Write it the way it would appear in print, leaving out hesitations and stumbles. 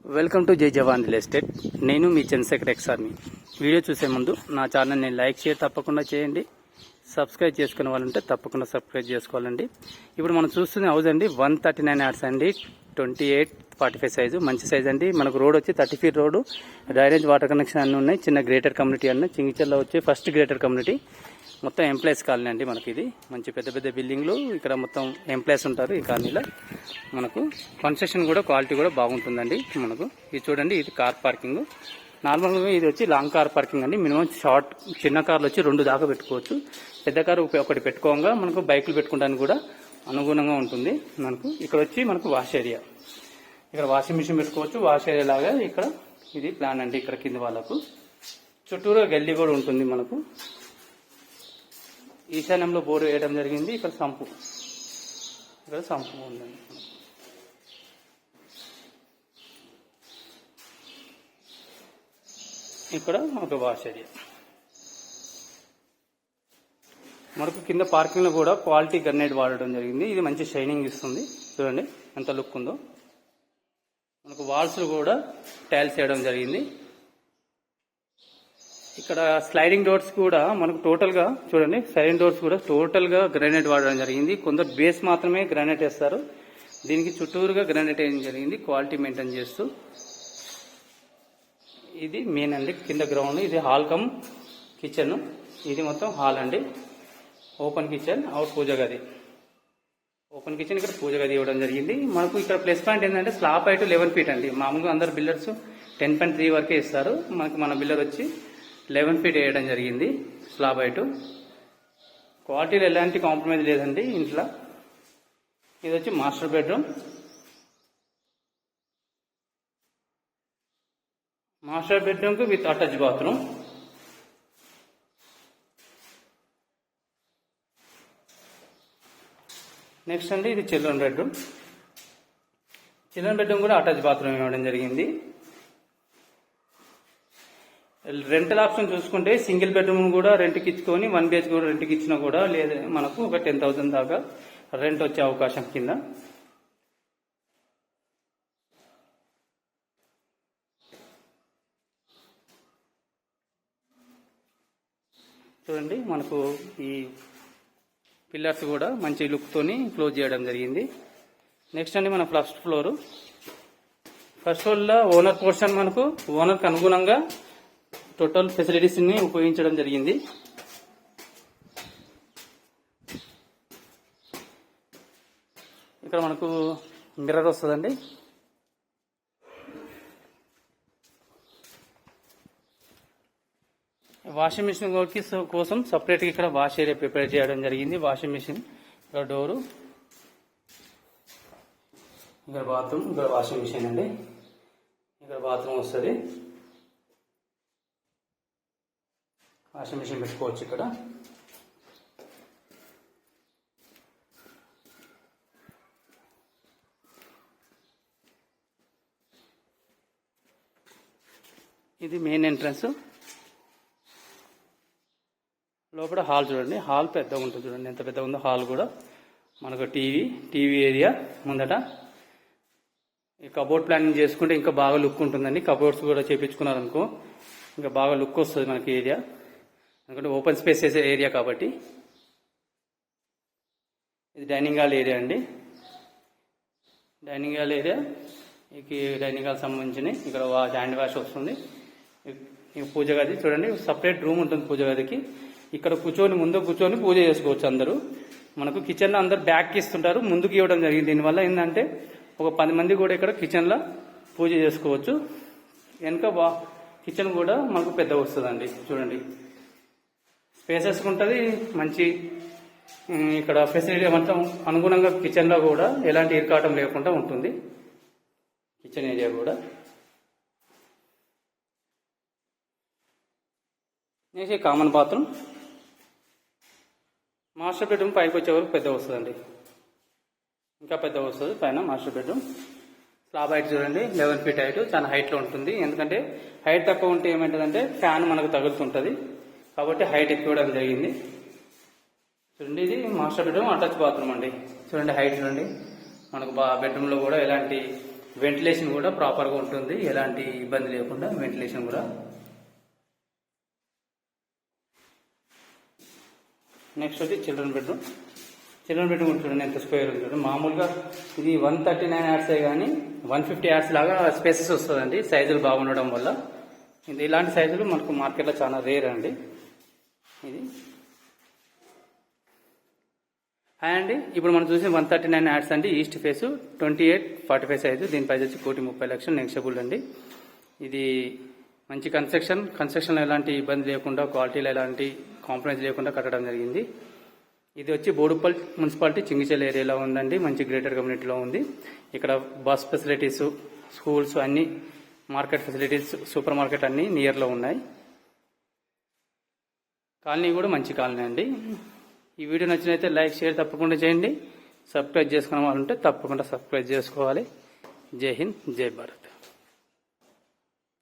Welcome to జై జవాన్ real estate. నేను మీ Chandrasekhar ex army. Video చూసే ముందు నా ఛానల్ని లైక్ షేర్ తప్పకుండా చేయండి. సబ్స్క్రైబ్ చేసుకునే వాళ్ళు ఉంటే తప్పకుండా సబ్స్క్రైబ్ చేసుకోవాలండి. ఇప్పుడు మనం చూస్తున్న హౌస్ అండి 139 యార్డ్స్ అండి, 28-45 సైజు, మంచి సైజ్ అండి. మనకు రోడ్ వచ్చి 30 feet road, drainage water connection అన్నీ ఉన్నాయి. చిన్న గ్రేటర్ కమ్యూనిటీ అన్న చింగిచల్లో వచ్చి ఫస్ట్ గ్రేటర్ కమ్యూనిటీ, మొత్తం ఎంప్లాయీస్ కాలనీ అండి. మనకి ఇది మంచి పెద్ద పెద్ద బిల్డింగ్లు, ఇక్కడ మొత్తం ఎంప్లాయీస్ ఉంటారు ఈ కాలనీలో. మనకు కన్స్ట్రక్షన్ కూడా క్వాలిటీ కూడా బాగుంటుందండి. మనకు ఇది చూడండి, ఇది కార్ పార్కింగ్. నార్మల్గా ఇది వచ్చి లాంగ్ కార్ పార్కింగ్ అండి. మినిమం షార్ట్ చిన్న కార్లు వచ్చి 2 దాకా పెట్టుకోవచ్చు. పెద్ద కారు ఒకటి పెట్టుకోగా మనకు బైకులు పెట్టుకోవడానికి కూడా అనుగుణంగా ఉంటుంది. మనకు ఇక్కడ వచ్చి మనకు వాష్ ఏరియా, ఇక్కడ వాషింగ్ మిషన్ పెట్టుకోవచ్చు. వాష్ ఏరియా లాగా ఇక్కడ ఇది ప్లాన్ అండి. ఇక్కడ కింద వాళ్ళకు చుట్టూరా గల్లీ కూడా ఉంటుంది. మనకు ఈశాన్యంలో బోరు వేయడం జరిగింది. ఇక్కడ సంపు ఉందండి. ఇక్కడ ఒక వాష్ ఏరియా. మనకు కింద పార్కింగ్ లో కూడా క్వాలిటీ గ్రనైట్ వాడడం జరిగింది. ఇది మంచి షైనింగ్ ఇస్తుంది. చూడండి ఎంత లుక్ ఉందో. మనకు వాల్స్ కూడా టైల్స్ వేయడం జరిగింది. ఇక్కడ స్లైడింగ్ డోర్స్ కూడా మనకు టోటల్ గా చూడండి, స్లైడింగ్ డోర్స్ కూడా టోటల్ గా గ్రానైట్ వాడడం జరిగింది. కొందరు బేస్ మాత్రమే గ్రానైట్ వేస్తారు, దీనికి చుట్టూరుగా గ్రానైట్ వేయడం జరిగింది, క్వాలిటీ మెయింటైన్ చేస్తూ. ఇది మెయిన్ అండి, కింద గ్రౌండ్. ఇది హాల్ కమ్ కిచెన్. ఇది మొత్తం హాల్ అండి, ఓపెన్ కిచెన్, అవుట్ పూజ గది. ఓపెన్ కిచెన్, ఇక్కడ పూజ గది ఇవ్వడం జరిగింది. మనకు ఇక్కడ ప్లస్ పాయింట్ ఏంటంటే స్లాబ్ హైట్ 11 ఫీట్ అండి. మామూలుగా అందరు బిల్డర్స్ 10.3 వరకే ఇస్తారు. మన బిల్డర్ వచ్చి 11 ఫీట్ వేయడం జరిగింది స్లాబ్ హైట్. క్వాలిటీలో ఎలాంటి కాంప్రమైజ్ లేదండి ఇంట్లో. ఇది వచ్చి మాస్టర్ బెడ్రూమ్. మాస్టర్ బెడ్రూమ్ కు విత్ అటాచ్ బాత్రూమ్. నెక్స్ట్ అండి ఇది చిల్డ్రన్ బెడ్రూమ్. చిల్డ్రన్ బెడ్రూమ్ కూడా అటాచ్ బాత్రూమ్ ఇవ్వడం జరిగింది. రెంటల్ ఆప్షన్ చూసుకుంటే సింగిల్ బెడ్రూమ్ కూడా రెంట్కి ఇచ్చుకొని 1 BHK కూడా రెంట్కి ఇచ్చినా కూడా లేదా మనకు ఒక 10,000 దాకా రెంట్ వచ్చే అవకాశం కింద. చూడండి మనకు ఈ పిల్లర్స్ కూడా మంచి లుక్ తోని క్లోజ్ చేయడం జరిగింది. నెక్స్ట్ అండి మన ఫస్ట్ ఫ్లోర్ లో ఓనర్ పోర్షన్, మనకు ఓనర్కి అనుగుణంగా టోటల్ ఫెసిలిటీస్ ని ఉపయోగించడం జరిగింది. ఇక్కడ మనకు మిర్రర్ వస్తుందండి. వాషింగ్ మిషన్ కోసం సపరేట్గా ఇక్కడ వాష్ ఏరియా ప్రిపేర్ చేయడం జరిగింది. వాషింగ్ మిషన్, ఇక్కడ డోరు, ఇక్కడ బాత్రూమ్, ఇక్కడ వాషింగ్ మిషన్ అండి. ఇక్కడ బాత్రూమ్ వస్తుంది. వాషింగ్ మిషన్ పెట్టుకోవచ్చు ఇక్కడ. ఇది మెయిన్ ఎంట్రన్స్. లోపల హాల్ చూడండి, హాల్ పెద్దగా ఉంటుంది. చూడండి ఎంత పెద్దగా ఉందో హాల్ కూడా. మనకు టీవీ ఏరియా ముందట. ఈ కబోర్డ్ ప్లానింగ్ చేసుకుంటే ఇంకా బాగా లుక్ ఉంటుందండి. కబోర్డ్స్ కూడా చేపించుకున్నారనుకో ఇంకా బాగా లుక్ వస్తుంది మనకి ఏరియా, ఎందుకంటే ఓపెన్ స్పేస్ ఏరియా కాబట్టి. ఇది డైనింగ్ హాల్ ఏరియా అండి. Dining hall area, dining hall సంబంధించిన ఇక్కడ హ్యాండ్ వాష్ వస్తుంది. ఈ పూజ గది చూడండి, సపరేట్ రూమ్ ఉంటుంది పూజ గదికి. ఇక్కడ ముందు కూర్చొని పూజ చేసుకోవచ్చు అందరూ. మనకు కిచెన్లో అందరు బ్యాక్కి ఇస్తుంటారు, ముందుకు ఇవ్వడం జరిగింది. దీనివల్ల ఏంటంటే ఒక 10 మంది కూడా ఇక్కడ కిచెన్లో పూజ చేసుకోవచ్చు. వెనుక కిచెన్ కూడా మనకు పెద్దగా వస్తుందండి. చూడండి స్పేసెస్ ఉంటుంది మంచి. ఇక్కడ ఫెసిలిటీ మొత్తం అనుగుణంగా కిచెన్లో కూడా ఎలాంటి ఇరకాటం లేకుండా ఉంటుంది. కిచెన్ ఏరియా కూడా. Next common bathroom. Master bedroom పైకి వచ్చే వరకు పెద్ద వస్తుందండి, ఇంకా పెద్ద వస్తుంది పైన మాస్టర్ బెడ్రూమ్. స్లాబ్ హైట్ చూడండి 11 ఫీట్ హైట్, చాలా హైట్లో ఉంటుంది. ఎందుకంటే హైట్ తక్కువ ఉంటే ఏమవుతుందంటే ఫ్యాన్ మనకు తగులుతుంటుంది, కాబట్టి హైట్ ఎక్కువడం జరిగింది. చూడండి ఇది మాస్టర్ బెడ్రూమ్, అటాచ్ బాత్రూమ్ అండి. చూడండి హైట్ చూడండి. మనకు బెడ్రూమ్లో కూడా ఎలాంటి వెంటిలేషన్ కూడా ప్రాపర్గా ఉంటుంది, ఎలాంటి ఇబ్బంది లేకుండా వెంటిలేషన్ కూడా. నెక్స్ట్ వచ్చి చిల్డ్రన్ బెడ్రూమ్. చిల్డ్రన్ బెడ్రూమ్ చూడండి ఎంత స్క్వేర్ ఉంటుంది. మామూలుగా ఇది 139 యార్డ్సే కానీ 150 యార్డ్స్ లాగా స్పేసెస్ వస్తుందండి, సైజులు బాగుండడం వల్ల. ఇది ఇలాంటి సైజులు మనకు మార్కెట్లో చాలా రేర్ అండి. ఇది అండి ఇప్పుడు మనం చూసిన 139 యాడ్స్ అండి. East face 2845 size. దీని ప్రైస్ వచ్చి 1,30,00,000 నెక్స్టబుల్ అండి. ఇది మంచి కన్స్ట్రక్షన్లో ఎలాంటి ఇబ్బంది లేకుండా, క్వాలిటీలో ఎలాంటి కాంప్రమైజ్ లేకుండా కట్టడం జరిగింది. ఇది వచ్చి బోడుప్పల్ మున్సిపాలిటీ చింగిచెల్ ఏరియాలో ఉందండి, మంచి గ్రేటర్ కమ్యూనిటీలో ఉంది. ఇక్కడ బస్ ఫెసిలిటీస్, స్కూల్స్ అన్ని, మార్కెట్ ఫెసిలిటీస్, సూపర్ మార్కెట్ అన్ని నియర్లో ఉన్నాయి. కాలనీ కూడా మంచి కాలనీ అండి. ఈ వీడియో నచ్చినైతే లైక్, షేర్ తప్పకుండా చేయండి. సబ్స్క్రైబ్ చేసుకునే వాళ్ళు ఉంటే తప్పకుండా సబ్స్క్రైబ్ చేసుకోవాలి. జై హింద్, జై భారత్.